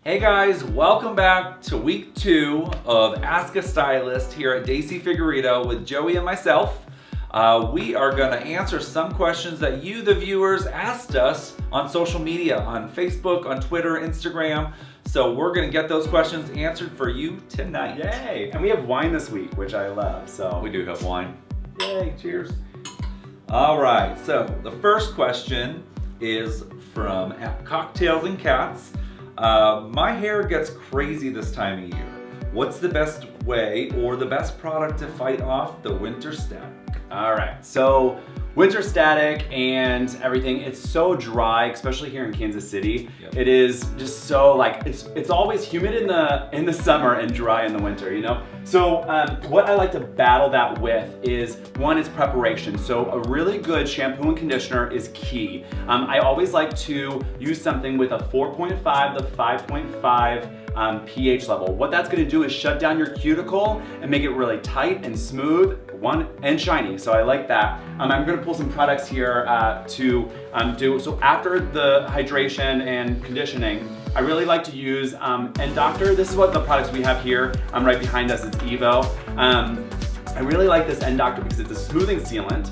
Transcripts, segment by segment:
Hey guys, welcome back to week 2 of Ask a Stylist here at Daisy Figueredo with Joey and myself. We are going to answer some questions that you, the viewers, asked us on social media, on Facebook, on Twitter, Instagram. So we're going to get those questions answered for you tonight. Yay! And we have wine this week, which I love. So we do have wine. Yay, cheers. All right, so the first question is from Cocktails and Cats. My hair gets crazy this time of year. What's the best way or the best product to fight off the winter static? all right, so winter static and everything, it's so dry, especially here in Kansas City. Yep. It is just so like, it's always humid in the summer and dry in the winter, you know? So what I like to battle that with is, one is preparation. So a really good shampoo and conditioner is key. I always like to use something with a 4.5 to 5.5 pH level. What that's gonna do is shut down your cuticle and make it really tight and smooth, and shiny. So I like that. I'm gonna pull some products here to do. So after the hydration and conditioning, I really like to use N-Doctor. This is what the products we have here. Right behind us is Evo. I really like this N-Doctor because it's a smoothing sealant.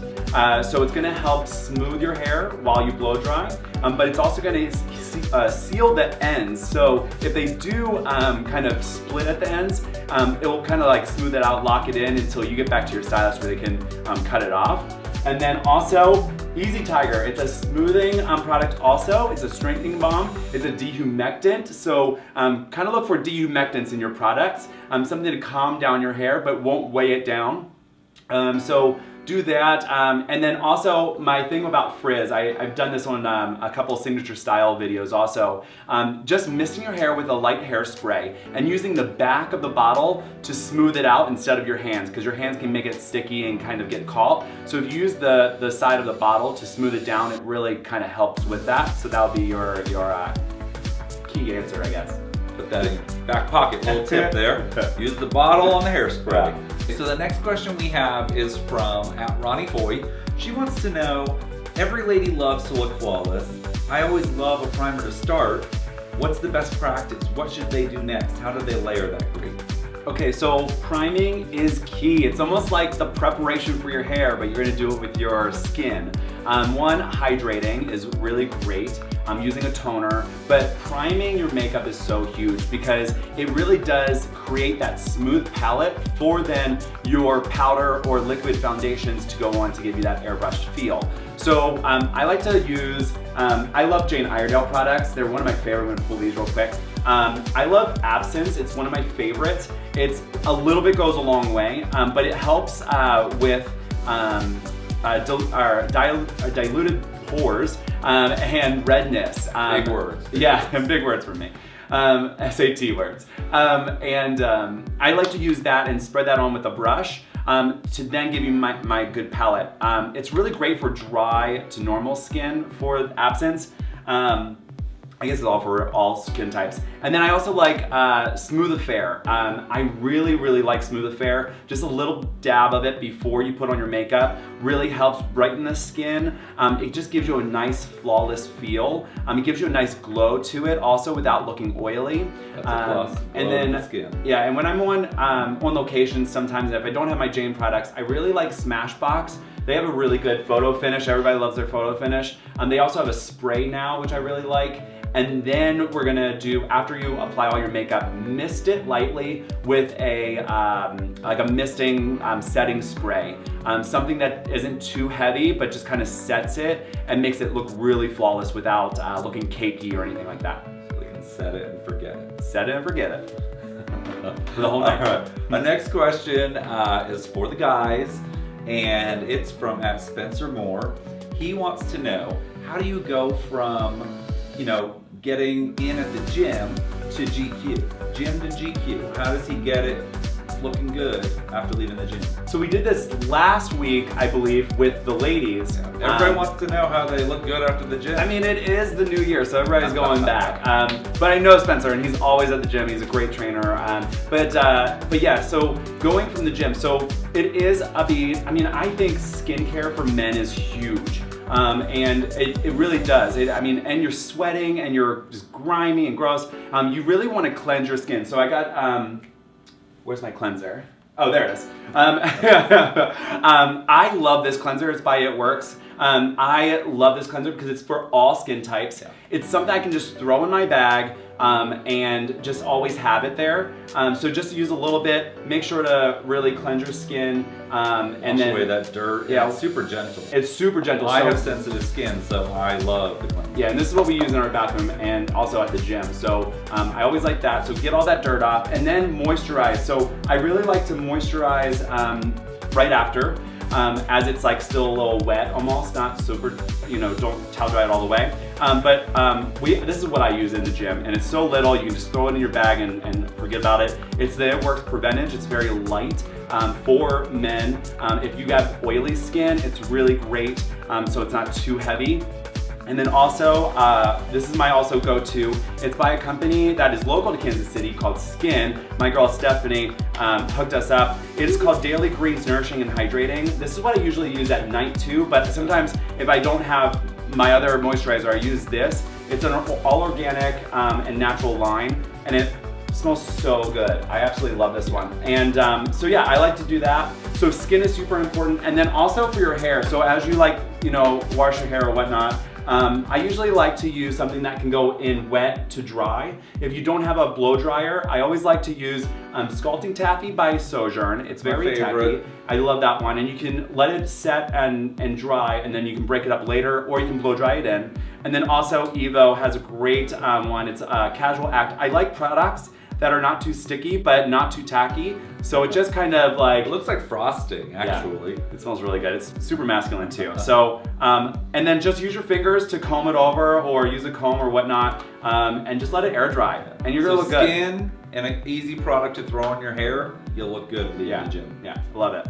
So it's gonna help smooth your hair while you blow dry, but it's also gonna seal the ends. So if they do kind of split at the ends, it will kind of like smooth it out, lock it in until you get back to your stylist where they can cut it off. And then also, Easy Tiger. It's a smoothing product also. It's a strengthening balm. It's a dehumectant. So kind of look for dehumectants in your products. Something to calm down your hair but won't weigh it down. So do that. And then also my thing about frizz, I've done this on a couple signature style videos also. Just misting your hair with a light hairspray and using the back of the bottle to smooth it out instead of your hands, because your hands can make it sticky and kind of get caught. So if you use the side of the bottle to smooth it down, it really kind of helps with that. So that'll be your key answer, I guess. Put that in your back pocket. Little tip there. Use the bottle on the hairspray. So the next question we have is from @Ronnie Foy. She wants to know, every lady loves to look flawless. I always love a primer to start. What's the best practice? What should they do next? How do they layer that green? Okay, so priming is key. It's almost like the preparation for your hair, but you're gonna do it with your skin. One, hydrating is really great. Using a toner, but priming your makeup is so huge because it really does create that smooth palette for then your powder or liquid foundations to go on to give you that airbrushed feel. So I like to use, I love Jane Iredale products. They're one of my favorite. I'm gonna pull these real quick. I love Absence. It's one of my favorites. It's a little bit goes a long way, but it helps with diluted pores and redness. Big words. Yeah, big words for me. SAT words. I like to use that and spread that on with a brush to then give you my good palette. It's really great for dry to normal skin for Absence. I guess it's all for all skin types. And then I also like Smooth Affair. I really like Smooth Affair. Just a little dab of it before you put on your makeup really helps brighten the skin. It just gives you a nice flawless feel. It gives you a nice glow to it also without looking oily. That's a plus. And then the skin. Yeah, and when I'm on location sometimes, if I don't have my Jane products, I really like Smashbox. They have a really good photo finish. Everybody loves their photo finish. They also have a spray now, which I really like. And then we're gonna do, after you apply all your makeup, mist it lightly with a like a misting setting spray. Something that isn't too heavy, but just kind of sets it and makes it look really flawless without looking cakey or anything like that. So they can set it and forget it. Set it and forget it. For the whole night. All right. My next question is for the guys, and it's from @Spencer Moore. He wants to know, how do you go from, getting in at the gym to GQ? Gym to GQ. How does he get it looking good after leaving the gym? So we did this last week, I believe, with the ladies. Yeah. Everybody wants to know how they look good after the gym. I mean, it is the new year, so everybody's going back. But I know Spencer, and he's always at the gym. He's a great trainer. But yeah, so going from the gym, so it is I think skincare for men is huge. and it really does. And you're sweating and you're just grimy and gross. You really want to cleanse your skin. So I got, where's my cleanser? Oh, there it is. I love this cleanser. It's by It Works. I love this cleanser because it's for all skin types. Yeah. It's something I can just throw in my bag and just always have it there. So just use a little bit. Make sure to really cleanse your skin. And then away that dirt. Yeah, it's super gentle. It's super gentle. I have sensitive skin, so I love the cleanser. Yeah, and this is what we use in our bathroom and also at the gym. So I always like that. So get all that dirt off and then moisturize. So I really like to moisturize right after. As it's like still a little wet almost, not super, don't towel dry it all the way. This is what I use in the gym, and it's so little, you can just throw it in your bag and forget about it. It's the It Works Preventage. It's very light for men. If you have oily skin, it's really great, so it's not too heavy. And then also, this is my also go-to. It's by a company that is local to Kansas City called Skin. My girl Stephanie hooked us up. It is called Daily Greens Nourishing and Hydrating. This is what I usually use at night too, but sometimes if I don't have my other moisturizer, I use this. It's an all organic and natural line, and it smells so good. I absolutely love this one. And so yeah, I like to do that. So skin is super important. And then also for your hair. So as you wash your hair or whatnot, I usually like to use something that can go in wet to dry. If you don't have a blow dryer, I always like to use Scalding Taffy by Sojourn. It's very tacky. I love that one. And you can let it set and dry, and then you can break it up later, or you can blow dry it in. And then also Evo has a great one. It's a Casual Act. I like products that are not too sticky, but not too tacky. So it just kind of like... It looks like frosting, actually. Yeah, it smells really good. It's super masculine too. So, and then just use your fingers to comb it over, or use a comb or whatnot, and just let it air dry. And you're gonna look good. Skin and an easy product to throw on your hair, you'll look good leaving the gym. Yeah, love it.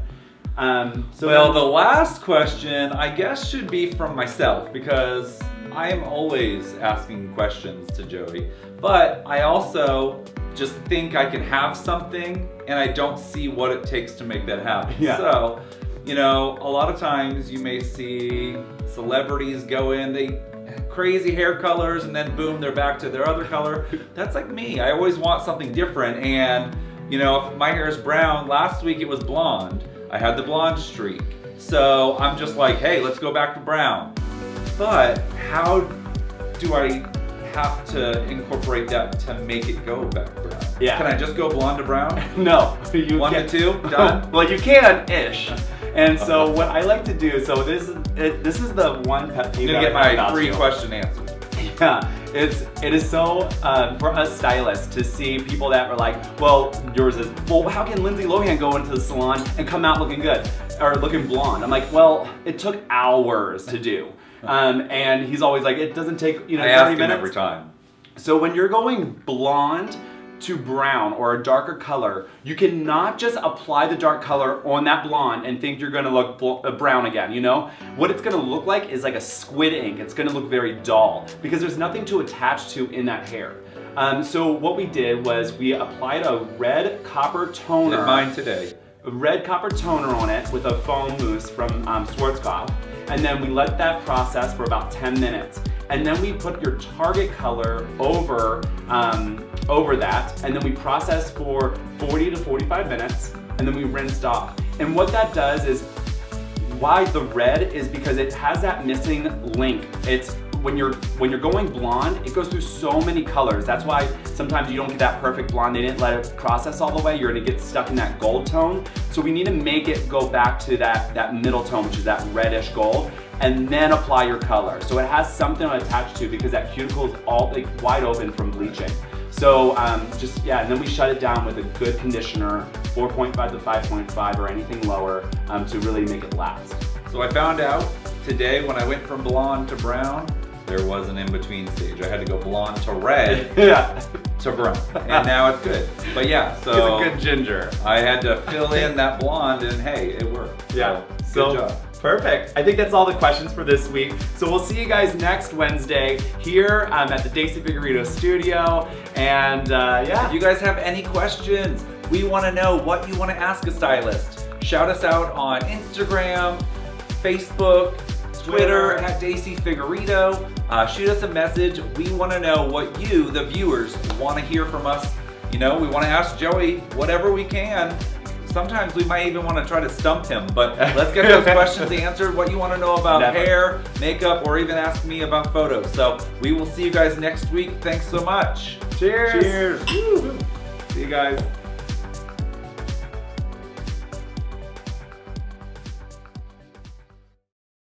The last question, I guess, should be from myself, because I am always asking questions to Joey, but I also just think I can have something and I don't see what it takes to make that happen. Yeah. So, a lot of times you may see celebrities go in, they crazy hair colors, and then boom, they're back to their other color. That's like me. I always want something different, and if my hair is brown, last week it was blonde. I had the blonde streak. So I'm just like, hey, let's go back to brown. But how do I have to incorporate that to make it go back brown? Yeah. Can I just go blonde to brown? No. One to two, done? Well, you can-ish. And so what I like to do, so this is the one pet peeve. I'm gonna get my free question answered. Yeah, it is so for us stylists to see people that are like, well, yours is, well, how can Lindsay Lohan go into the salon and come out looking good or looking blonde? I'm like, well, it took hours to do. And he's always like, it doesn't take, 30 I ask him minutes. every time. So when you're going blonde to brown or a darker color, you cannot just apply the dark color on that blonde and think you're gonna look brown again, What it's gonna look like is like a squid ink. It's gonna look very dull because there's nothing to attach to in that hair. So what we did was we applied a red copper toner. Did mine today. A red copper toner on it with a foam mousse from Schwarzkopf. And then we let that process for about 10 minutes. And then we put your target color over that, and then we process for 40 to 45 minutes, and then we rinsed off. And what that does is, why the red is because it has that missing link. It's when you're going blonde, it goes through so many colors. That's why sometimes you don't get that perfect blonde. They didn't let it process all the way. You're gonna get stuck in that gold tone. So we need to make it go back to that middle tone, which is that reddish gold, and then apply your color. So it has something to attach to because that cuticle is all wide open from bleaching. So and then we shut it down with a good conditioner, 4.5 to 5.5 or anything lower to really make it last. So I found out today when I went from blonde to brown, there was an in-between stage. I had to go blonde to red to brown, and now it's good. But yeah, so it's a good ginger. I had to fill in that blonde, and hey, it worked. Yeah, so good job. Perfect. I think that's all the questions for this week. So we'll see you guys next Wednesday here at the Daisy Figurito studio. And if you guys have any questions, we want to know what you want to ask a stylist. Shout us out on Instagram, Facebook, Twitter at Daisy Figueredo. Shoot us a message. We want to know what you, the viewers, want to hear from us. You know, we want to ask Joey whatever we can. Sometimes we might even want to try to stump him, but let's get those questions answered. What you want to know about hair, makeup, or even ask me about photos. So we will see you guys next week. Thanks so much. Cheers. Cheers. Woo. See you guys.